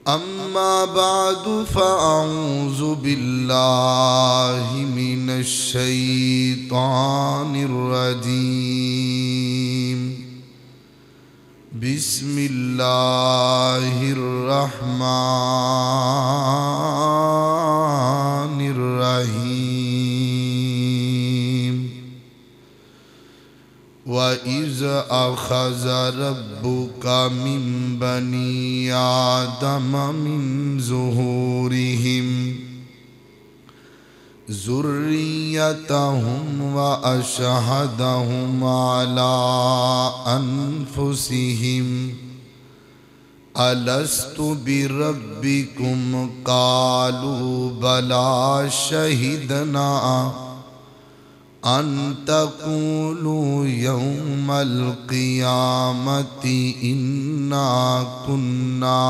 أما بعد فأعوذ بالله من الشيطان الرجيم بسم الله الرحمن الرحيم وَإِذْ أَخَذَ رَبُّكَ مِنْ بَنِي آدَمَ مِنْ ظُهُورِهِمْ ذُرِّيَّتَهُمْ وَأَشْهَدَهُمْ عَلَىٰ أَنفُسِهِمْ أَلَسْتُ بِرَبِّكُمْ قَالُوا بَلَىٰ شَهِدْنَا أَن تَقُولُوا يَوْمَ الْقِيَامَةِ إِنَّا كُنَّا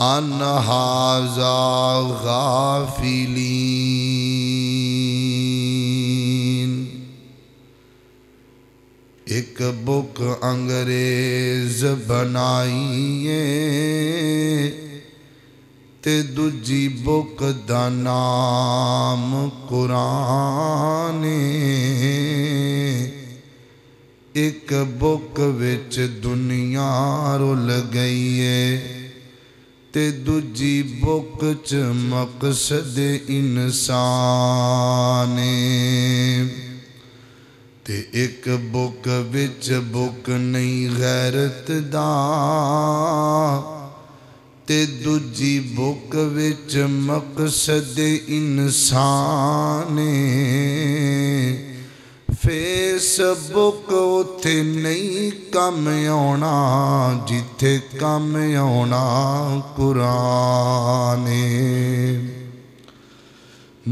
عَنْ هَٰذَا غَافِلِينَ۔ ایک بک انگریز بنائیے تے دوجی بک دا نام قرآن، ایک بک وچ دنیا رل گئی ہے تے دوجی بک چ مقصد انسان، تے ایک بک وچ بک نہیں غیرت دا تے دوجی بک وچ مقصد انسان، فیس بک اتھے نہیں کم آنا جتھے کم آنا قرآن۔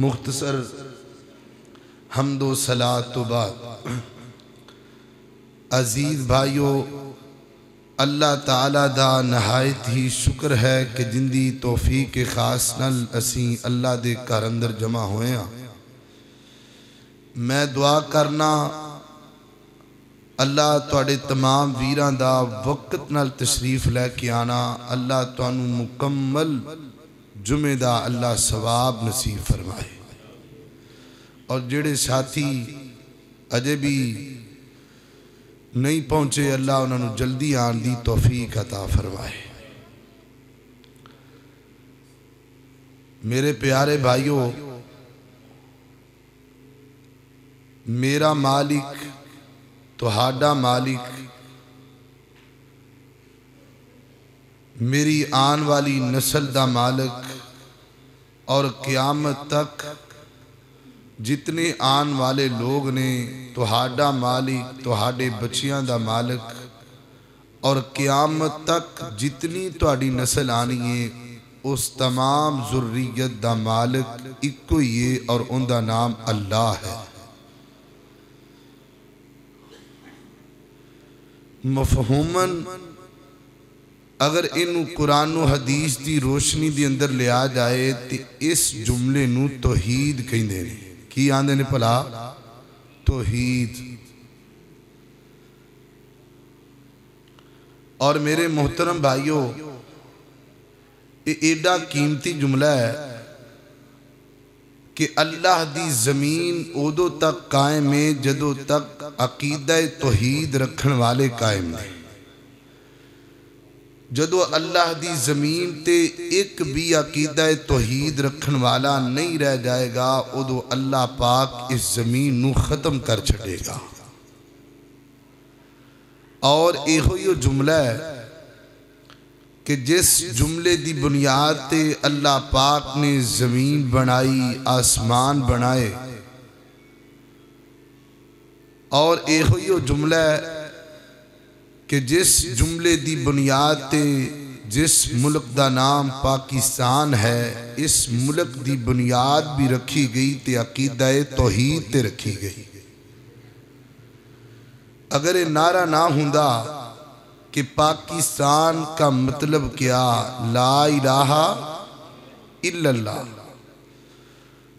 مختصر حمد و صلاۃ تو بعد عزیز بھائیو، اللہ تعالیٰ دا نہایت ہی شکر ہے کہ جندی توفیق خاص نال اسیں اللہ دے گھر اندر جمع ہوئے ہیں۔ میں دعا کرنا اللہ تواڈے تمام ویراں دا وقت نال تشریف لے کے آنا، اللہ تانوں مکمل جمعے دا اللہ ثواب نصیب فرمائے، اور جڑے ساتھی اجے بھی نہیں پہنچے اللہ انہوں نے جلدی آن دی توفیق عطا فرمائے۔ میرے پیارے بھائیوں، میرا مالک تہاڈا مالک میری آن والی نسل دا مالک اور قیامت تک جتنے آن والے لوگ نے تہاڈا مالک تہاڈے بچیاں دا مالک، اور قیامت تک جتنی تہاڈی نسل آنی ہے اس تمام ذریت دا مالک ایک ہی ہے اور ان دا نام اللہ ہے۔ مفہوماً اگر انہوں قرآن و حدیث دی روشنی دی اندر لیا جائے تو اس جملے نو توحید کہیں دے رہے کی آندے نے پلا توحید۔ اور میرے محترم بھائیوں، یہ ایڈا قیمتی جملہ ہے کہ اللہ دی زمین اودو تک قائم ہے جدو تک عقیدہ توحید رکھن والے قائم ہیں۔ جدو اللہ دی زمین تے ایک بھی عقیدہ توحید رکھن والا نہیں رہ جائے گا، ادو اللہ پاک اس زمین نو ختم کر چھڑے گا۔ اور ایہو جملہ ہے کہ جس جملے دی بنیاد تے اللہ پاک نے زمین بنائی، آسمان بنائے، اور ایہو جملہ ہے کہ جس جملے دی بنیاد تے جس ملک دا نام پاکستان ہے، اس ملک دی بنیاد بھی رکھی گئی تے عقیدہ توحید تے رکھی گئی۔ اگر یہ نعرہ نہ ہوندا کہ پاکستان کا مطلب کیا لا الہ الا اللہ،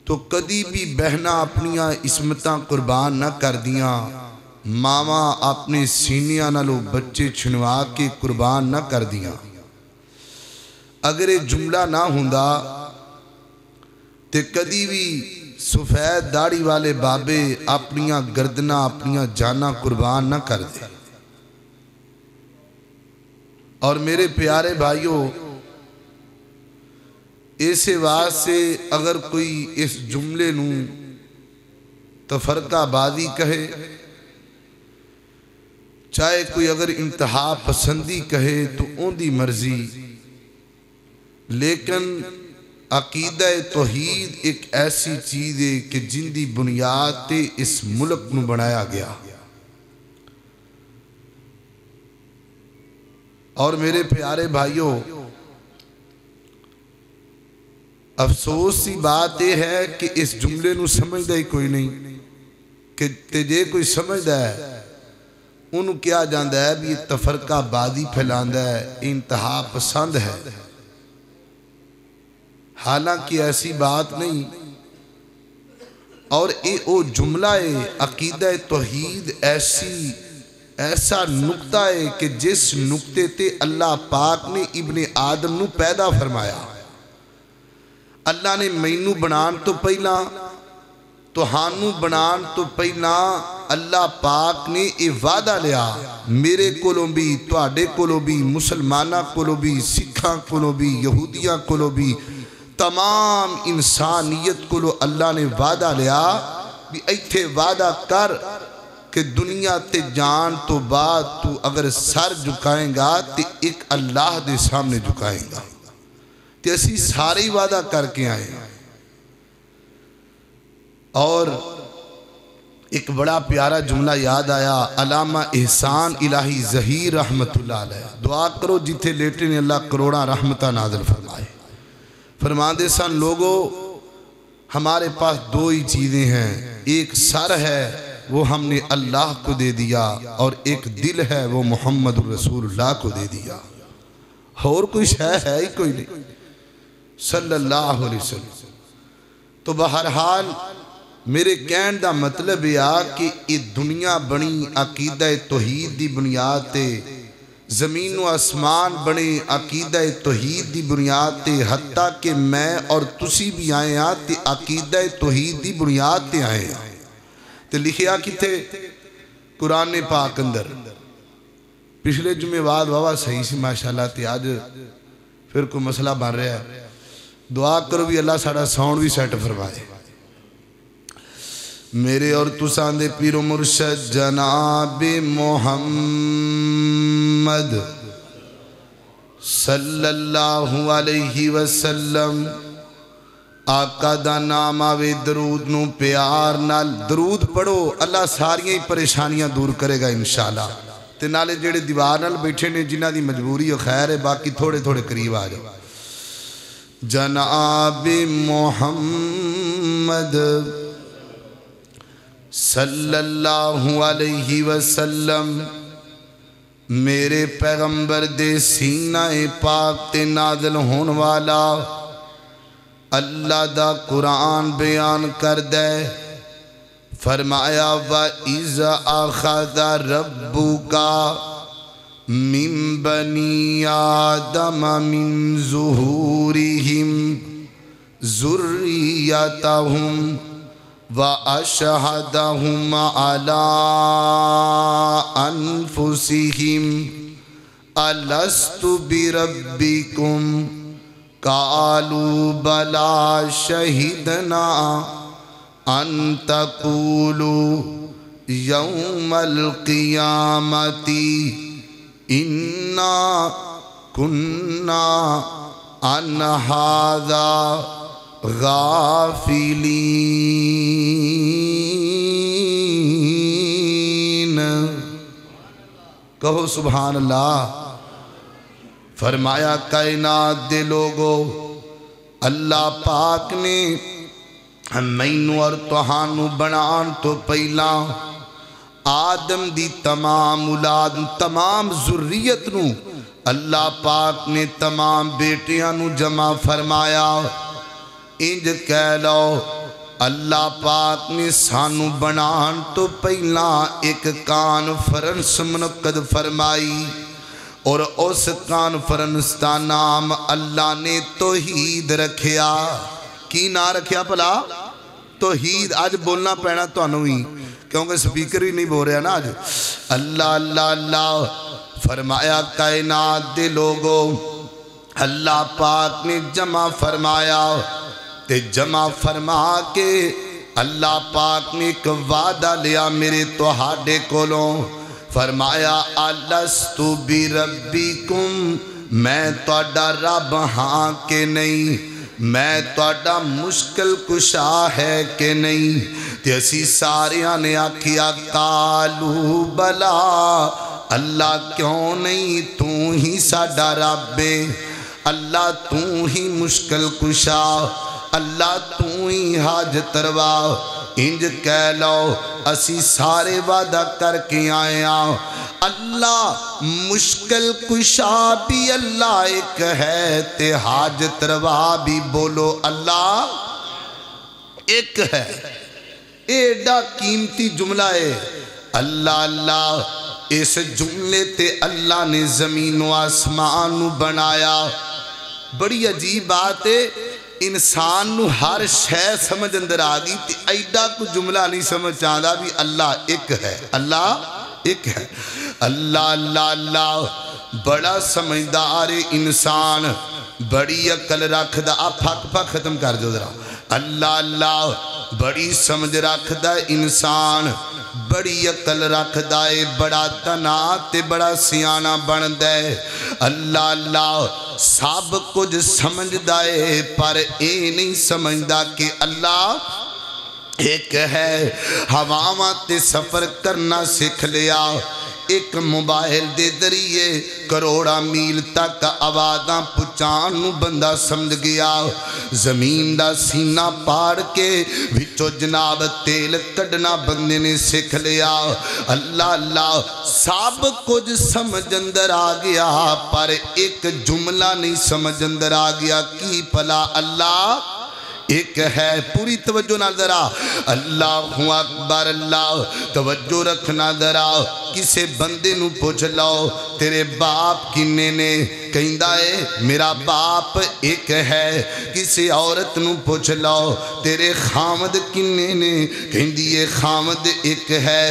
تو کدی بھی بہنا اپنیاں عصمتاں قربان نہ کر دیاں، ماما اپنے سینیاں نالو بچے چھنوا کے قربان نہ کر دیاں، اگر یہ جملہ نہ ہوندا تے کدی بھی سفید داڑھی والے بابے اپنیاں گردناں اپنیاں جاناں قربان نہ کر دے۔ اور میرے پیارے بھائیوں، ایسے واسطے اگر کوئی اس جملے نوں تفرقہ بازی کہے، چاہے کوئی اگر انتہا پسندی کہے تو ان دی مرضی، لیکن عقیدہ توحید ایک ایسی چیز ہے کہ جن دی بنیاد تے اس ملک نو بنایا گیا۔ اور میرے پیارے بھائیوں، افسوس سی بات یہ ہے کہ اس جملے نو سمجھدا ہی کوئی نہیں، کہ تجھے کوئی سمجھدا ہے انہوں کیا جاندا ہے بھی یہ تفرقہ بازی پھیلاندا ہے، انتہا پسند ہے۔ حالانکہ ایسی بات نہیں، اور او جملہ عقیدہ توحید ایسا نقطہ ہے کہ جس نقطے تے اللہ پاک نے ابن آدم نو پیدا فرمایا۔ اللہ نے مینوں بنان تو پہلا توہانوں بنان تو پہلا اللہ پاک نے یہ وعدہ لیا، میرے کولوں بھی، تواڈے کولوں بھی، مسلماناں کولوں بھی، سکھاں کولوں بھی، یہودیاں کولوں بھی، تمام انسانیت کو اللہ نے وعدہ لیا بھی ایتھے وعدہ کر کہ دنیا تے جان تو بعد تو اگر سر جھکائیں گا تے ایک اللہ دے سامنے جھکائیں گا۔ تے اسی سارے وعدہ کر کے آئے۔ اور ایک بڑا پیارا جملہ یاد آیا، علامہ احسان الہی ظہیر رحمت اللہ علیہ، دعا کرو جتھے لیٹے نے اللہ کروڑاں رحمتہ نازل فرمائے۔ فرماندے سن، لوگوں ہمارے پاس دو ہی چیزیں ہیں، ایک سر ہے وہ ہم نے اللہ کو دے دیا، اور ایک دل ہے وہ محمد رسول اللہ کو دے دیا۔ اور کوئی شے ہے ہی کوئی نہیں صلی اللہ علیہ وسلم۔ تو بہرحال میرے کہن دا مطلب یہ کہ یہ دنیا بنی عقیدہ توحید دی بنیاد تے، زمین و آسمان بنے عقیدہ توحید دی بنیاد تے، حتیٰ کہ میں اور تسی بھی آئے ہیں تے عقیدہ توحید دی بنیاد تے آئے ہیں۔ تے لکھیا کتے قرآن پاک اندر، پچھلے جمعے بعد واہ صحیح سی ماشاءاللہ، تے آج پھر کوئی مسئلہ بن رہا ہے، دعا کرو بھی اللہ ساڑھا ساؤنڈ بھی سیٹ فرمائے۔ میرے اور تسان دے پیر و مرشد جناب محمد صلی اللہ علیہ وسلم، آقا دا نام آوے درود نو پیار نال، درود پڑھو اللہ ساریاں ہی پریشانیاں دور کرے گا انشاءاللہ۔ تے نالے جڑے دیوار نال بیٹھے نے جنہ دی مجبوری و خیر ہے، باقی تھوڑے تھوڑے قریب آ جاؤ۔ جناب محمد صلی اللہ علیہ وسلم، میرے پیغمبر دے سینہ پاک تے نازل ہون والا اللہ دا قرآن بیان کر دے، فرمایا وَإِذَا أَخَذَ رَبُّكَ مِن بَنِي آدَمَ مِن ظُهُورِهِمْ ذُرِّيَّتَهُمْ وَأَشْهَدَهُمْ عَلَىٰ أَنفُسِهِمْ أَلَسْتُ بِرَبِّكُمْ قَالُوا بَلَىٰ شَهِدْنَا أَن تَقُولُوا يَوْمَ الْقِيَامَةِ إِنَّا كُنَّا عَنْ هَٰذَا غافلین۔ کہو سبحان اللہ۔ فرمایا کائنات دے لوگو، اللہ پاک نے مینوں اور تہانوں بنان تو پہلا آدم دی تمام اولاد، تمام ذریت نو اللہ پاک نے تمام بیٹیاں نو جمع فرمایا۔ انج کہہ لو اللہ پاک نے سانو بنان تو پہلا ایک کانفرنس منعقد فرمائی، اور اس کانفرنس دا نام اللہ نے توحید رکھیا. کی نہ رکھیا پلا؟ توحید. آج بولنا پینا تو انہویں کیونکہ سپیکر ہی نہیں بول رہا نا آج. اللہ اللہ اللہ فرمایا کائنات دے لوگوں اللہ پاک نے جمع فرمایا تے جمع فرما کے اللہ پاک نے ایک وعدہ لیا میرے تہاڈے کولوں. فرمایا الستو بربکم میں تہاڈا رب ہاں کہ نہیں, میں تہاڈا مشکل کشا ہے کہ نہیں. تے اسی ساریاں نے آکھیا قالو بلا اللہ کیوں نہیں تو ہی ساڈا رب ہے, اللہ تو ہی مشکل کشا, اللہ تو ہی حاجت روا. انج کہہ لو اسی سارے وعدہ کر کے آئے آؤ اللہ مشکل کشا بھی اللہ ایک ہے تے حاجت روا بھی بولو اللہ ایک ہے. ایڈا قیمتی جملہ ہے اللہ اللہ. اس جملے تے اللہ نے زمین و آسمان بنایا. بڑی عجیب بات ہے انسان نو ہر شے سمجھ اندر آگی تے ایڈا کو جملہ نہیں سمجھ چاہتا بھی اللہ ایک ہے, اللہ ایک ہے. اللہ اللہ اللہ بڑا سمجھدار انسان, بڑی عقل رکھ دا. آپ پھک پھک ختم کر جو ذرا. اللہ اللہ بڑی سمجھ رکھ دا انسان, بڑی عقل رکھ دائے, بڑا تنا تے بڑا سیانہ بن دے. اللہ اللہ سب کچھ سمجھ دائے پر اے نہیں سمجھ دا کہ اللہ ایک ہے. ہواواں تے سفر کرنا سکھ لیا, ایک موبائل دے ذریعے کروڑا میل تک آوازاں پہنچان بندہ سمجھ گیا. زمین دا سینہ پاڑ کے وچوں جناب تیل کڈنا بندے نے سکھ لیا. اللہ اللہ سب کچھ سمجھ اندر آ گیا پر ایک جملہ نہیں سمجھ اندر آ گیا کی پلا اللہ ایک ہے. پوری توجہ نہ ذرا. اللہ اکبر. اللہ توجہ رکھنا ذرا. کسے بندے نو پوچھ لو تیرے باپ کنے نے, کہندا ہے میرا باپ ایک ہے. کسے عورت نو پوچھ لو تیرے خامد کنے نے, کہندی ہے خامد ایک ہے.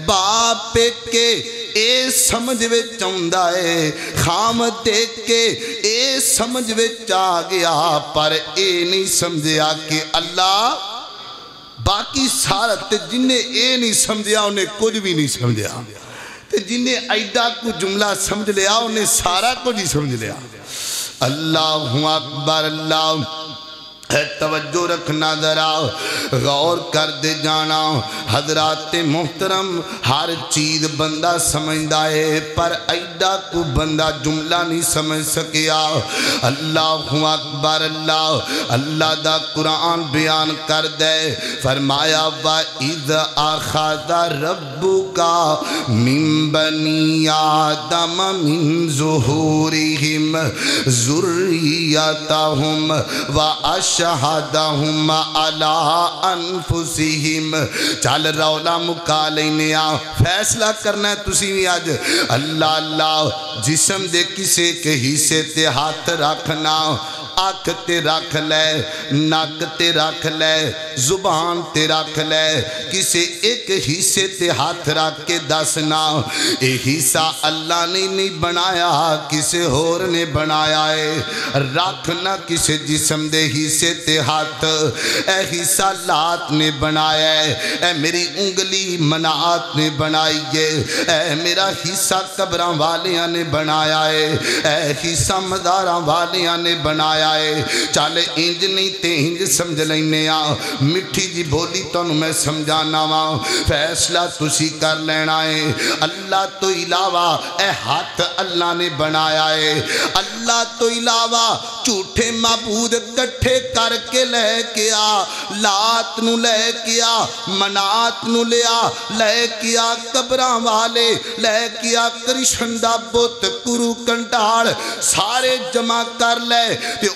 باپ ایک کے اے سمجھ وچ آوندا ہے, خامد ایک کے اے سمجھ وچ آ گیا پر اے نہیں سمجھیا کہ اللہ باقی سارا. تے جنہیں اے نہیں سمجھیا انہیں کچھ بھی نہیں سمجھیا, تے جنہیں ایڈا کو جملہ سمجھ لیا انہیں سارا کچھ ہی سمجھ لیا. اللہ اکبر. اللہ توجہ رکھنا ذرا, غور کر دے جانا. حضرات محترم ہر چیز بندہ سمجھدا ہے پر ایڈا کو بندہ جملہ نہیں سمجھ سکیا. اللہ اکبر. اللہ اللہ دا قرآن بیان کر دے. فرمایا وَإِذْ أَخَذَ رَبُّكَ مِن بَنِي آدَمَ مِن ظُهُورِهِمْ ذُرِّيَّتَهُمْ شہادہم علی انفسہم. چل رولا مکا لینے آ, فیصلہ کرنا ہے تسی بھی آج. اللہ اللہ جسم دے کسے کے حصے تے ہاتھ رکھنا, آنکھ تے رکھ لے, ناک تے رکھ لے, زبان تے رکھ لے, کسے ایک حصے تے ہاتھ رکھ کے دسنا اے حصہ اللہ نے نہیں بنایا کسے اور نے بنایا ہے. رکھنا کسے جسم دے حصے تے ہاتھ, اے حصہ لات نے بنایا ہے, اے میری انگلی منات نے بنائی ہے, اے میرا حصہ قبراں والیاں نے بنایا ہے, اے حصہ مزاراں والیاں نے بنایا ہے. چالے انج نہیں تے انج سمجھ لینے آ, مٹھی جی بولی تو میں سمجھانا وا, فیصلہ تسی کر لینا ہے. اللہ تو علاوہ اے ہاتھ اللہ نے بنایا ہے, اللہ تو علاوہ جھوٹے معبود کٹھے کر کے لے کے آ, لات نو لے کے آ, منات نو لے آ, لے کے آ قبراں والے, لے کے آ کرشن دا بت کرو کنڈال سارے جمع کر لے تے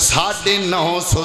950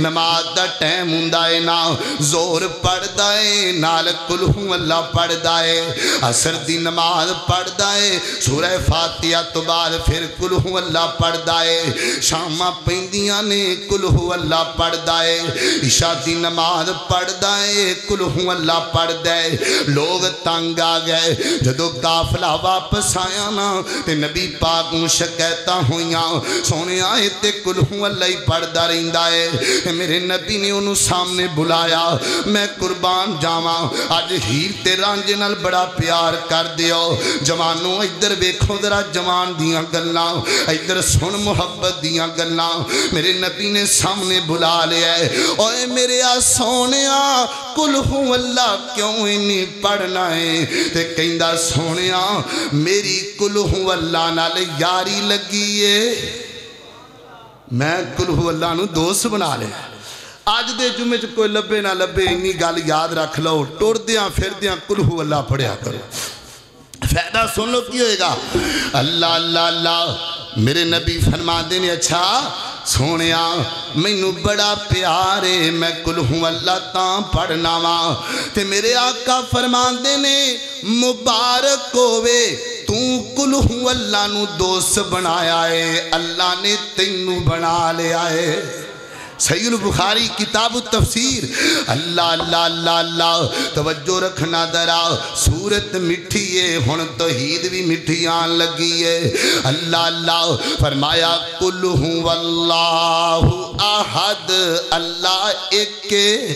نماز دا ٹائم ہوندا ہے نا زور پڑھدا ہے نال قل ہو اللہ پڑھدا ہے عصر دی نماز پڑھدا ہے سورہ فاتحہ تو بعد پھر قل ہو اللہ پڑھدا ہے شاماں پیندیاں نے قل ہو اللہ پڑھدا ہے عشاء دی نماز پڑھدا ہے قل ہو اللہ پڑھدا ہے لوگ تنگ آ گئے جدو قافلہ واپس آیا نا تے نبی پاک نوں شکایتاں ہویاں سونے آئے تے قل ہو اللہ ہی پڑھدا رہندا ہے میرے نبی نے انہوں سامنے بلایا میں قربان جاواں اج ہیر تے رانجے نال بڑا پیار کر دیو جوانوں ادھر ویکھو ذرا جوان دیاں گلاں ادھر سن محبت دیاں گلاں میرے نبی نے سامنے بلا لیا ہے اوے میرے سونیا قل ہو اللہ کیوں نہیں پڑھنا ہے تے کہندا سونیا میری قل ہو اللہ نال یاری لگی ہے میں قل ہو اللہ نو دوست بنا لیا آج دے جمعے چ کوئی لبے نہ لبے انی گل یاد رکھ لو ٹر دیاں پھر دیاں قل ہو اللہ پڑھیا کرو فائدہ سن لو کی ہوئے گا اللہ اللہ اللہ میرے نبی فرما دینے اچھا سونیا مینوں بڑا پیارے میں قل ہو اللہ تاں پڑھنا وا تے میرے آقا فرما دینے مبارک ہوئے تو قل ہو اللہ نو دوست بنایا ہے اللہ نے تینوں بنا لیا ہے صحیح البخاری کتاب التفسیر اللہ اللہ اللہ اللہ توجہ رکھنا درا سورت مٹھی ہے ہن توحید بھی مٹھی آن لگی ہے اللہ اللہ فرمایا قل ہو اللہ احد اللہ ایک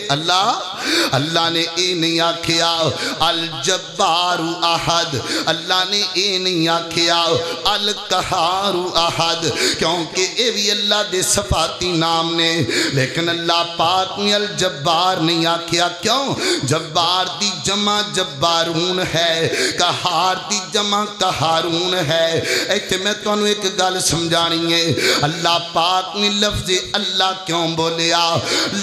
اللہ نے اے نہیں آکھیا الجبار احد اللہ نے اے نہیں آکھیا القہار احد کیونکہ اے بھی اللہ دے صفاتی نام نے لیکن اللہ پاک نے الجبار نہیں آکھیا کیوں جبار دی جمع جبارون ہے قہار دی جمع قہارون ہے ایتھے میں تو انہوں ایک گل سمجھانی ہے اللہ پاک نے لفظ اللہ کیوں بولیا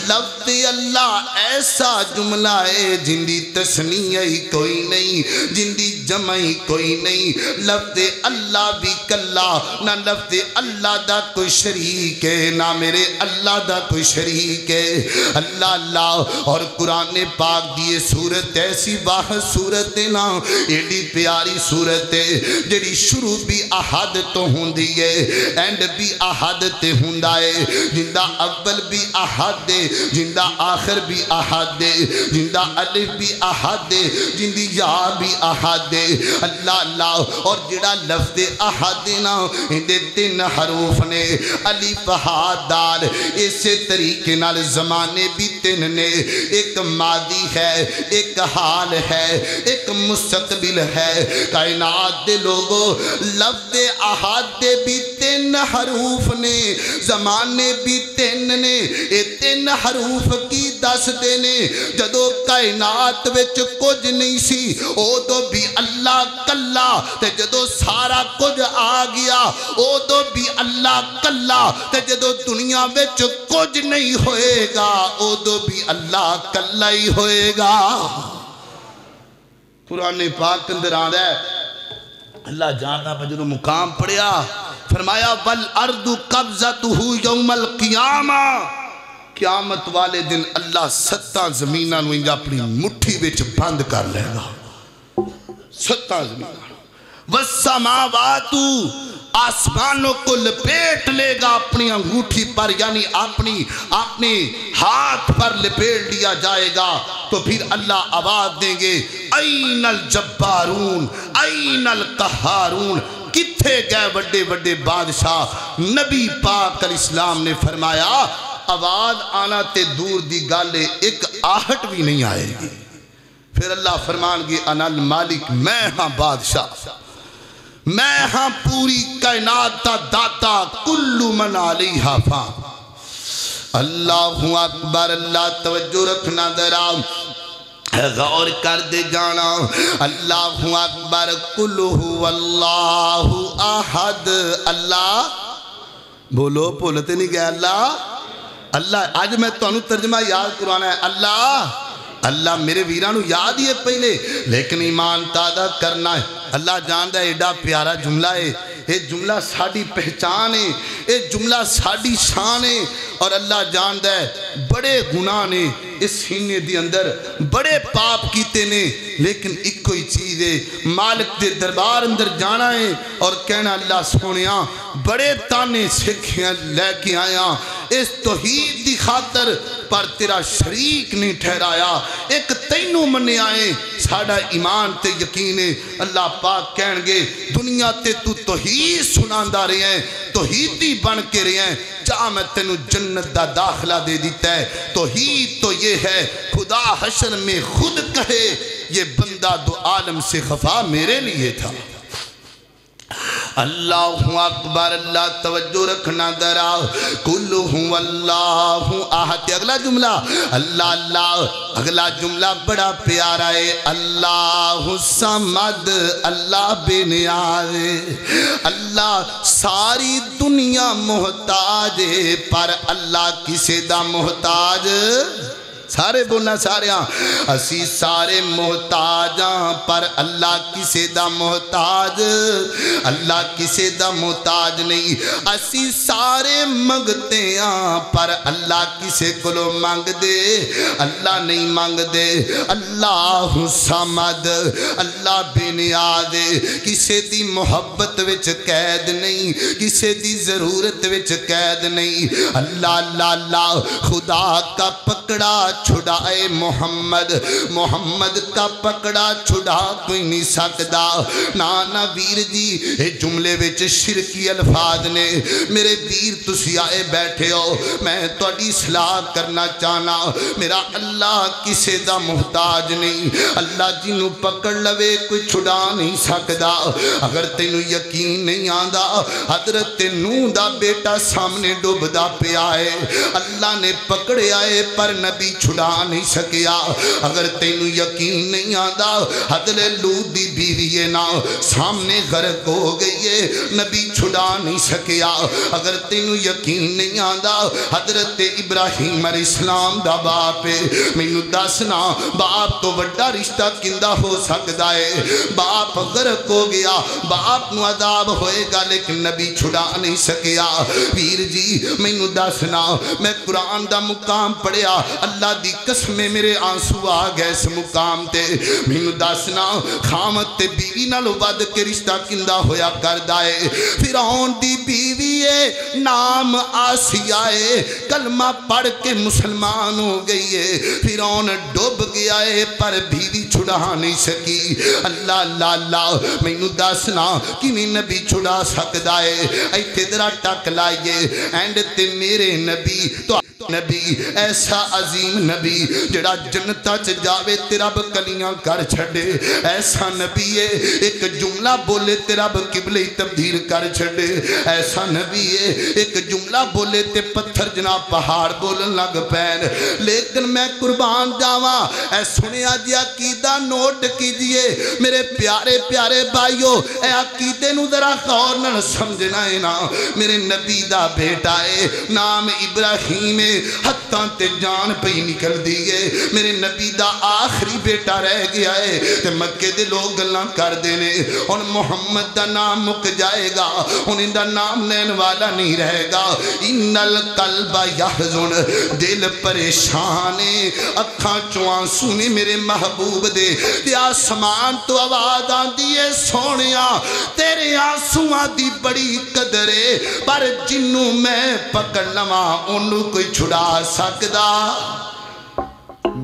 لفظ اللہ ایسا جملہ ہے جن دی تسنیہ ہی کوئی نہیں جن دی جمع ہی کوئی نہیں لفظ اللہ بھی کلا نہ لفظ اللہ دا کوئی شریک ہے نہ میرے اللہ دا کوئی شریک ہے اللہ اللہ اور قرآن پاک دیئے سورت ایسی باہر سورت نا ایڈی پیاری سورت ہے جڑی شروع بھی احد تو ہوندی ہے اینڈ بھی احد تے ہوندا ہے جندہ اول بھی احد دے جندہ آخر بھی احد دے جندہ الف بھی احد دے جندی یا بھی احد دے اللہ اللہ اور جڑا لفظ احد نا اندے 3 حروف نے الف ہا دال اسے طریقے نال زمانے بھی 3 نے ایک ماضی ہے ایک حال ہے ایک مستقبل ہے کائنات دے لوگوں لفظ احد دے بھی 3 حروف نے زمانے بھی 3 نے اے 3 حروف کی دس دینے جدو کائنات وچ کچھ نہیں سی او تو بھی اللہ کلا تے جدو سارا کچھ آ گیا او تو بھی اللہ کلا تے جدو دنیا وچ کچھ نہیں ہوئے گا او تو بھی اللہ کلا ہی ہوئے گا قرآن پاک اندر آ رہا ہے اللہ جانتا پہ جدو مقام پڑیا فرمایا والارض قبضتہ یوم القیامہ قیامت والے دن اللہ 7 زمینہ نو انجا اپنی مٹھی وچ بند کر لے گا 7 زمینہ والسماواتو آسمانوں کو لپیٹ لے گا اپنی انگوٹھی پر یعنی اپنی ہاتھ پر لپیٹ لیا جائے گا تو پھر اللہ آواز دیں گے این الجبارون این القہارون کتھے گئے بڑے بڑے بادشاہ نبی پاک علیہ السلام نے فرمایا آواز آنا تے دور دی گالے ایک آہٹ بھی نہیں آئے گی پھر اللہ فرمان گے انا المالک میں ہاں بادشاہ میں ہاں پوری کائنات دا داتا کل من علیہا فان اللہ اکبر اللہ توجہ رکھنا درا غور کر دے جانا اللہ اکبر کل هو اللہ احد اللہ بولو بولتے نہیں گئے اللہ آج میں تو انہوں ترجمہ یاد کروانا ہے اللہ میرے ویرانو یاد ہی ہے پہلے لیکن ایمان تازہ کرنا ہے اللہ جاندہ ایڈا پیارا جملہ ہے یہ جملہ ساڑی پہچان ہے اے جملہ ساڑی شان ہے اور اللہ جاندہ ہے بڑے گناہ نے اس سینے دی اندر بڑے پاپ کیتے نے، لیکن ایک کوئی چیز ہے مالک دے دربار اندر جانا ہے اور کہنا اللہ سونیاں بڑے تانے سکھیاں لے کے آیا اس توحید دی خاطر پر تیرا شریک نہیں ٹھہرایا، ایک تینوں مننے آئے ساڑھا ایمان تے یقینے۔ اللہ پاک کہن گے دنیا تے تو توحید سناندہ رہے ہیں، توحیدی بن کے رہے ہیں، چاہ میں تینوں جنت دا داخلہ دے دیتا ہے۔ توحید تو یہ ہے خدا حشر میں خود کہے یہ بندہ دو عالم سے خفا میرے لیے تھا۔ اللہ اکبر، اللہ توجہ رکھنا ذرا، کل ہوں اللہ احد۔ اگلا جملہ اللہ اللہ، اگلا جملہ بڑا پیارا ہے، اللہ صمد، اللہ بے نیاز، اللہ ساری دنیا محتاج ہے پر اللہ کسے دا محتاج؟ سارے بولنا سارے اسی سارے محتاجاں پر اللہ کسے دا محتاج، اللہ کسے دا محتاج نہیں۔ اسی سارے منگتے ہیں پر اللہ کسے کلو مانگ دے، اللہ نہیں مانگ دے۔ اللہ صمد، اللہ بے نیاز، کسے دی محبت وچ قید نہیں، کسے دی ضرورت وچ قید نہیں۔ اللہ اللہ اللہ، خدا کا پکڑا چھڑائے محمد، محمد کا پکڑا چھڑا کوئی نہیں سکتا۔ نانا ویر جی اے جملے وچ شرکی الفاظ نے، میرے ویر تسی آئے بیٹھے ہو، میں تواڈی اصلاح کرنا چاہنا، میرا اللہ کسے دا محتاج نہیں۔ اللہ جنوں پکڑ لوے کوئی چھڑا نہیں سکتا۔ اگر تینوں یقین نہیں آندا حضرت نوح دا بیٹا سامنے ڈوبدا پیا ہے، اللہ نے پکڑے آئے پر نبی چھڑا نہیں سکیا۔ اگر تینوں یقین نہیں آندا حضرت لوط دی بیوی نا سامنے غرق ہو گئی ہے، نبی چھڑا نہیں سکیا۔ اگر تینوں یقین نہیں آندا حضرت ابراہیم علیہ السلام دا باپ ہے، مینوں دسنا باپ تو بڑا رشتہ کندہ ہو سکتا ہے؟ باپ غرق ہو گیا، باپ نو عذاب ہوئے گا لیکن نبی چھڑا نہیں سکیا۔ ویر جی مینوں دسنا، میں قرآن دا مقام پڑھیا، اللہ دی قسمیں میرے آنسو آ گئے اس مقام تے۔ مینوں دسنا خامت تے بیوی نال ود کے رشتہ کندہ ہویا کردا ہے؟ فرعون دی بیوی ہے، نام آسیہ ہے، کلمہ پڑھ کے مسلمان ہو گئی ہے۔ فرعون ڈوب گیا ہے پر بیوی چھڑا نہیں سکی۔ اللہ اللہ اللہ، مینوں دسنا کیویں نبی چھڑا سکدا ہے؟ ایتھے ذرا ٹک لائیے، اینڈ تے میرے نبی تو نبی ایسا عظیم نبی جڑا جنتا چ جاوے تے رب کلیاں کر چھڑے، ایسا نبی ہے ایک جملہ بولے تے رب قبلے تبدیل کر چھڑے، ایسا نبی ہے ایک جملہ بولے تے پتھر جناب پہاڑ بولن لگ پین۔ لیکن میں قربان جاواں، اے سنیا جی عقیدہ نوٹ کیجئے میرے پیارے پیارے بھائیو، اے عقیدے نو ذرا غور نال سمجھنا ہے نا۔ میرے نبی دا بیٹا ہے، نام ابراہیم ہے، ہتھاں تے جان پئی نکل دیئے، میرے نبی دا آخری بیٹا رہ گیا ہے تے مکے دے لوگ گلاں کر دینے ان محمد دا نام مک جائے گا، ان دا نام لین والا نہیں رہے گا۔ ان القلب یحزن، دل پریشان ہے، اکھاں چوں آنسو نے میرے محبوب دے، تے آسمان تو آواز آندی ہے سونیا تیرے آنسواں دی بڑی قدر ہے، پر جنوں میں پکڑ لواں انہوں کوئی چھڑا سکدا؟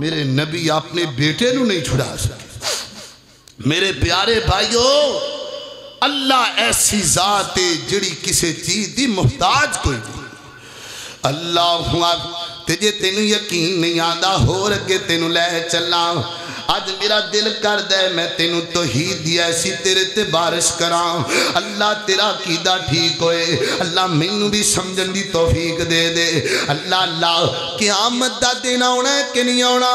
میرے نبی اپنے بیٹے نو نہیں چھڑا سکے۔ میرے پیارے بھائیو، اللہ ایسی ذات ہے جڑی کسے چیز دی محتاج کوئی نہیں۔ اللہ تجھے تینوں یقین نہیں آندا ہو رکے تینوں لے چلا، آج میرا دل کر دے میں تینوں توحید دی ایسی تیرے تے بارش کراں، اللہ تیرا عقیدہ ٹھیک ہوئے، اللہ مینوں بھی سمجھن دی توفیق دے دے۔ اللہ اللہ قیامت دا دن آنا ہے کہ نہیں آنا؟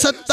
7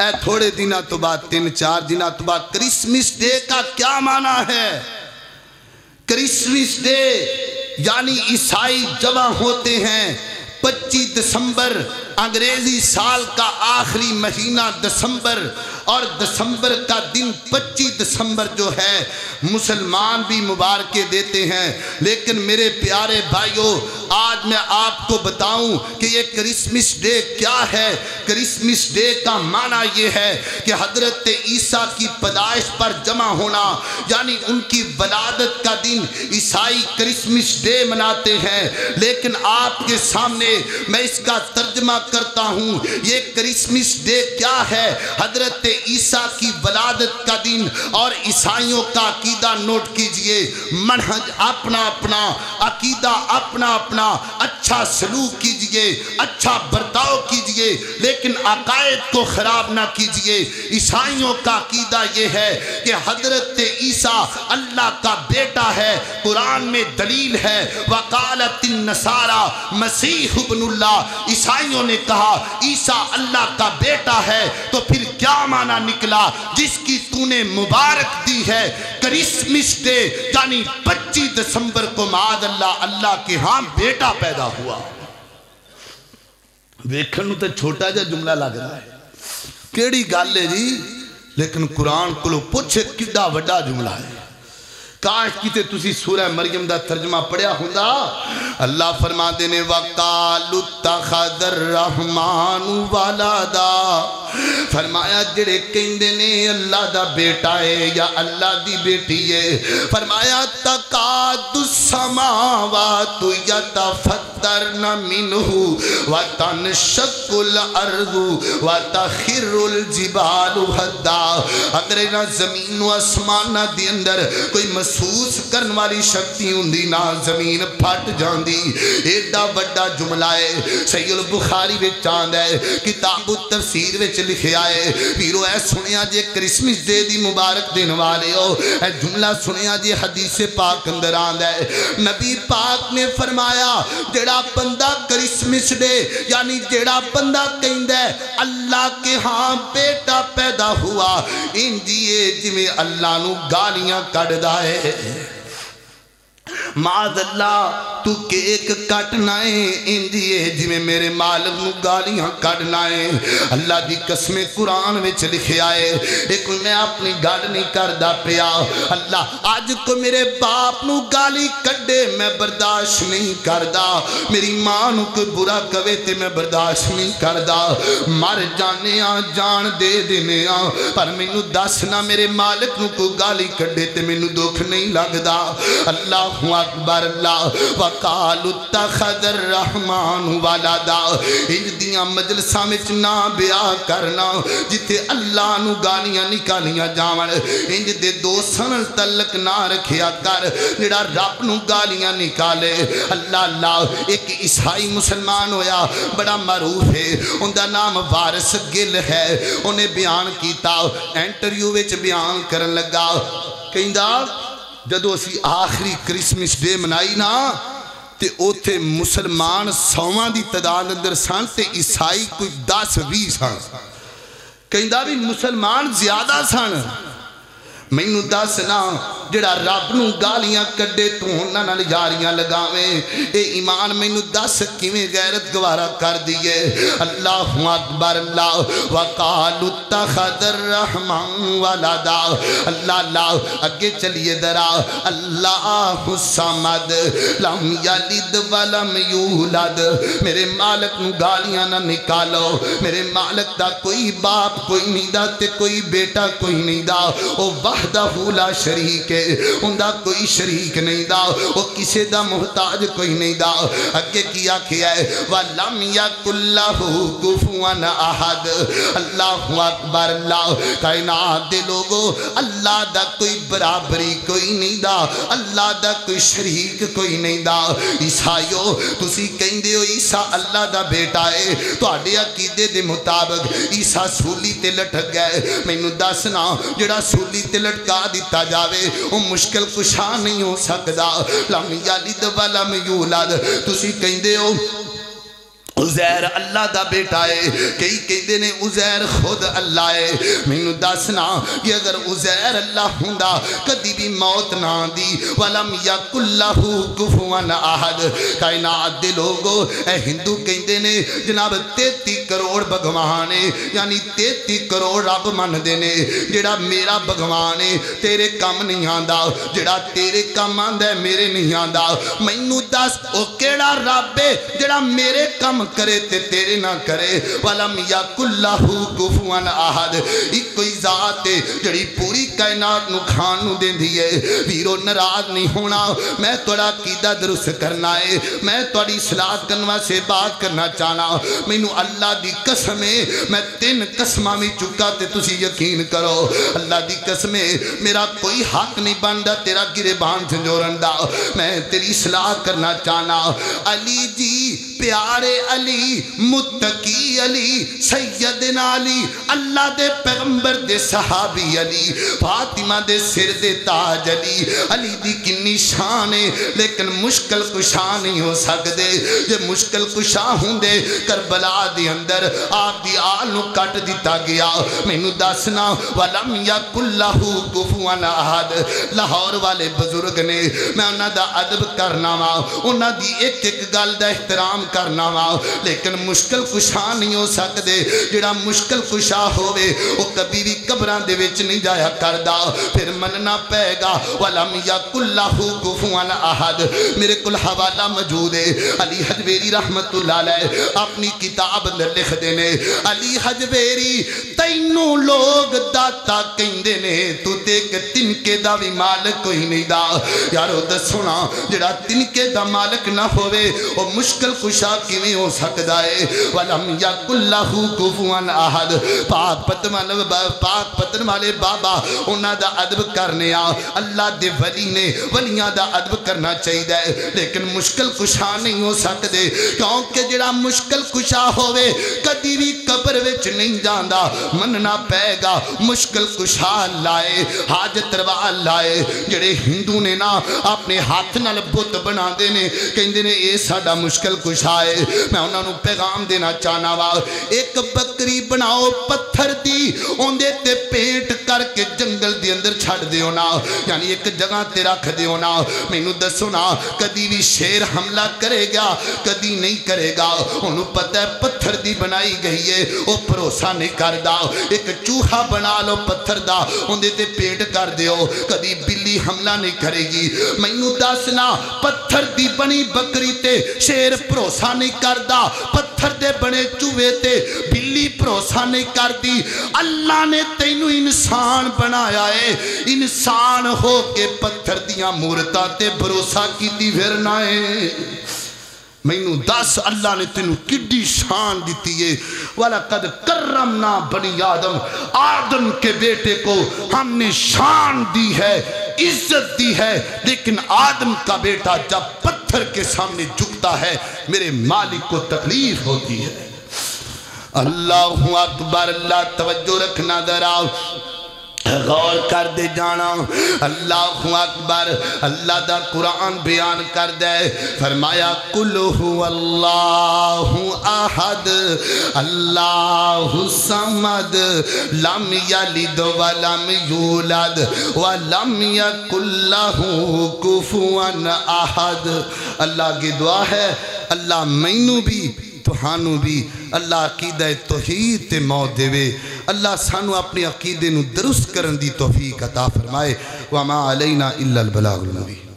اے تھوڑے دنوں تو بعد 3-4 دنوں تو بعد کرسمس ڈے کا کیا معنی ہے؟ کرسمس ڈے یعنی عیسائی جمع ہوتے ہیں 25 دسمبر، انگریزی سال کا آخری مہینہ دسمبر، اور دسمبر کا دن 25 دسمبر جو ہے مسلمان بھی مبارکیں دیتے ہیں۔ لیکن میرے پیارے بھائیوں، آج میں آپ کو بتاؤں کہ یہ کرسمس ڈے کیا ہے۔ کرسمس ڈے کا معنی یہ ہے کہ حضرت عیسیٰ کی پیدائش پر جمع ہونا، یعنی ان کی ولادت کا دن عیسائی کرسمس ڈے مناتے ہیں۔ لیکن آپ کے سامنے میں اس کا ترجمہ کرتا ہوں، یہ کرسمس ڈے کیا ہے؟ حضرت عیسیٰ کی ولادت کا دن۔ اور عیسائیوں کا عقیدہ نوٹ کیجئے، منہج اپنا اپنا، عقیدہ اپنا اپنا، اچھا سلوک کیجئے، اچھا برتاؤ کیجئے، لیکن عقائد کو خراب نہ کیجئے۔ عیسائیوں کا عقیدہ یہ ہے کہ حضرت عیسیٰ اللہ کا بیٹا ہے۔ قرآن میں دلیل ہے، وقالت النصارى مسیح ابن اللہ۔ عیسائیوں نے کہا عیسیٰ اللہ کا بیٹا ہے، تو پھر کیا معنی نکلا جس کی تو نے مبارک دی ہے؟ کرسمس ڈے یعنی 25 دسمبر کو معاذ اللہ اللہ کے ہاں بیٹا پیدا ہوا۔ ویکھن تو چھوٹا جا جملہ لگ رہا ہے، کیڑی گل ہے جی، لیکن قرآن کو پوچھے کڈا وڈا جملہ ہے۔ کاش کیتے تسی سورہ مریم دا ترجمہ پڑھیا ہوندا۔ اللہ فرما دینے وَقَالُ اتَّخَذَ الرَّحْمَانُ وَلَدًا، فرمایا جڑے کہندے نے اللہ دا بیٹا ہے یا اللہ دی بیٹی ہے، فرمایا تَقَادُ السَّمَاوَاتُ يَتَفَطَّرْنَ مِنْهُ وَتَنشَقُّ الْأَرْضُ وَتَخِرُّ الْجِبَالُ هَدًّا۔ اگر نہ زمین و آسمان دے اندر کوئی محسوس کرن والی شکتی ہوندی، نہ زمین پھٹ جاندی۔ ایڈا بڑا جملہ ہے، صحیح البخاری وچ آندا ہے، کتاب التفسیر وچ لکھیا ہے۔ پیرو اے سنیا جے کرسمس ڈے دی مبارک دن والے ہو، اے جملہ سنیا جے حدیث پاک اندر آندا ہے۔ نبی پاک نے فرمایا جڑا بندہ کرسمس ڈے یعنی جڑا بندہ کہندا ہے اللہ کے ہاں بیٹا پیدا ہوا، انجیے جویں اللہ نو گالیاں کڈدا ہے۔ معاذ اللہ تو کیک کٹنا ہے، انجیے جویں میرے مالک نو گالیاں کڈنا ہے۔ اللہ دی قسم قرآن وچ لکھیا ہے، ایک میں اپنی گل نہیں کردا پیا، اللہ آج کو میرے باپ نو گالی کڈے میں برداشت نہیں کردا، میری ماں نو کوئی برا کہے تے میں برداشت نہیں کردا، مر جانے آ جان دے دینے آ، پر مینوں دسنا میرے مالک نو کوئی گالی کڈے تے مینوں دکھ نہیں لگدا۔ اللہ اکبر اللہ۔ وقالوا اتخذ الرحمن ولدا، انج دیاں مجلساں وچ نہ بیاہ کرنا جتے اللہ نو گالیاں نکالیاں جاون، انج دے دوستاں نال تعلق نہ رکھیا کر جڑا رب نو گالیاں نکالے۔ اللہ اللہ۔ ایک عیسائی مسلمان ہویا بڑا معروف ہے، ان دا نام وارث گل ہے، انہیں بیان کیتا، انٹرویو وچ بیان کرن لگا، کہندا جدو اسی آخری کرسمس ڈے منائی نا تے اوتھے مسلمان 100 دی تعداد اندر سن تے عیسائی کوئی 10-20 سن، کہندا بھی مسلمان زیادہ سن، مینوں دسنا جڑا رب نو گالیاں کڈے تو انہاں نال یاریاں لگاویں، اے ایمان مینوں دس کیویں غیرت گوارا کر دیے۔ اللہ اکبر اللہ۔ وقالوا اتخذ الرحمن ولدا، اللہ اللہ اگے چلیے درا، اللہ الصمد لم یلد ولم یولد، میرے مالک نو گالیاں نہ نکالو، میرے مالک دا کوئی باپ کوئی نہیں دا تے کوئی بیٹا کوئی نہیں دا، او وحدہ لا شریک ہے، اندہ کوئی شریک نہیں دا، وہ کسے دا محتاج کوئی نہیں دا۔ اگے کیا کیا ہے وَلَمْ يَكُنْ لَهُ كُفُوًا أَحَدٌ۔ اللہ اکبر اللہ۔ کائنات دے لوگو اللہ دا کوئی برابری کوئی نہیں دا، اللہ دا کوئی شریک کوئی نہیں دا۔ عیسائیو تسی کہندے ہو عیسیٰ اللہ دا بیٹا ہے، تہاڈے عقیدے دے مطابق عیسیٰ سولی تے لٹک گئے، مینوں دسنا جڑا سولی تے لٹکا دیتا جاوے وہ مشکل کشا نہیں ہو سکدا۔ لم یلد ولم یولد، تسی کہندے ہو عزیر اللہ دا بیٹا ہے، کئی کہندے نے عزیر خود اللہ ہے۔ مینوں دسنا کہ اگر عزیر اللہ ہوندا کدی بھی موت نہ دی۔ ولم یکن لہ کفوا احد۔ کائنات دے لوگو اے ہندو کہندے نے جناب 33 کروڑ بھگوان ہے، یعنی 33 کروڑ رب من دے نے۔ جڑا میرا بھگوان ہے تیرے کم نہیں آندا، جڑا تیرے کم آندا ہے میرے نہیں آندا۔ مینوں دس او کیڑا رب ہے جڑا میرے کم کرے تے تیرے نہ کرے؟ وَلَمْ يَكُنْ لَهُ كُفُوًا أَحَدٌ۔ ایک کوئی ذات ہے جڑی پوری کائنات نو کھان نو دین دی ہے۔ ویرو ناراض نہیں ہونا، میں توڑا عقیدہ درست کرنا ہے، میں توڑی اصلاح کرنا سے بات کرنا چاہنا۔ مینو اللہ دی قسم ہے، میں 3 قسمہ میں چکا تے تسی یقین کرو۔ اللہ دی قسم ہے میرا کوئی حق نہیں بندا تیرا گریبان سنجورن دا، میں تیری اصلاح کرنا چاہنا۔ علی جی پیارے علی، متقی علی، سیدنا علی، اللہ دے پیغمبر دے صحابی علی، فاطمہ دے سر دے تاج علی۔ علی دی کنی شان ہے لیکن مشکل کشا نہیں ہو سکدے۔ جے مشکل کشا ہوندے کربلا دی اندر آپ دی آل نو کٹ دیتا گیا۔ مینوں دسنا ولم یکن لہ کفوا احد۔ لاہور والے بزرگ نے، میں انہاں دا ادب کرنا وا، انہاں دی ایک ایک گل دا احترام کرنا وا، لیکن مشکل کشا نہیں ہو سکدے۔ جڑا مشکل کشا ہوئے وہ کبھی بھی قبراں دے وچ نہیں جایا کردا، پھر مننا پے گا۔ ولم یکن لہ کفوا احد۔ میرے کل حوالہ موجود ہے، علی حجویری رحمت اللہ علیہ اپنی کتاب اندر لکھ دینے، علی حجویری تینوں لوگ داتا کہندے نے، تو دیکھ تنکے دا بھی مالک کوئی نہیں دا۔ یارو دسونا جڑا تنکے دا مالک نہ ہوئے وہ مشکل کشا کیویں ہو سکدا ہے؟ ولم یکن لہ کفوا احد۔ پاک پتن والے بابا انہاں دا ادب کرنے آ، اللہ دے ولی نے ولیاں دا ادب کرنا چاہیے، لیکن مشکل کشا نہیں ہو سکدے، کیونکہ جڑا مشکل کشا ہوئے کدی بھی قبر وچ نہیں جاندا۔ مننا پے گا مشکل کشا لائے، حاجت روا لائے۔ جڑے ہندو نے نا اپنے ہاتھ نال بت بنا دے نے، کہندے نے اے ساڈا مشکل کشا ہے۔ میں انہاں نو پیغام دینا چاہنا وا، ایک بکری بناؤ پتھر دی، اوندے تے پینٹ کر کے جنگل دی اندر چھڑ دیو نا، یعنی ایک جگہ تے رکھ دیو نا۔ مینوں دسو نا کدی بھی شیر حملہ کرے گا کدی نہیں کرے گا، انہوں پتہ ہے پتھر دی بنائی گئی ہے، وہ بھروسہ نہیں کردا۔ ایک چوہا بنا لو پتھر دا، اوندے تے پینٹ کر دیو، کدی بلی حملہ نہیں کرے گی۔ مینوں دسنا پتھر دی بنی بکری تے شیر بھروسہ نہیں کردا، پتھر دے بنے چوہے تے بلی بھروسہ نہیں کردی۔ اللہ نے تینوں انسان بنایا ہے، انسان ہو کے پتھر دیاں مورتاں تے بھروسہ کیتی پھرنا ہے۔ مینوں دس اللہ نے تینوں کڈی شان دیتی ہے۔ وَلَقَدْ كَرَّمْنَا بَنِي آدم، آدم کے بیٹے کو ہم نے شان دی ہے، عزت دی ہے، لیکن آدم کا بیٹا جب پتھر کے سامنے جھکتا ہے میرے مالک کو تکلیف ہوتی ہے۔ اللہ اکبر، اللہ توجہ رکھنا ذرا، غور کر دے جانا۔ اللہ اکبر، اللہ دا قرآن بیان کر دے، فرمایا قُلْ هُوَ اللَّهُ أَحَدٌ اللَّهُ الصَّمَدُ لَمْ يَلِدْ وَلَمْ يُولَدْ وَلَمْ يَكُنْ لَهُ كُفُوًا أَحَدٌ۔ اللہ کی دعا ہے اللہ مینوں بھی تہانوں بھی اللہ عقیدہ توحید تے موت دے وے، اللہ سانو اپنے عقیدے نو درست کرن دی توفیق عطا فرمائے۔ وما علینا الا البلاغ المبین۔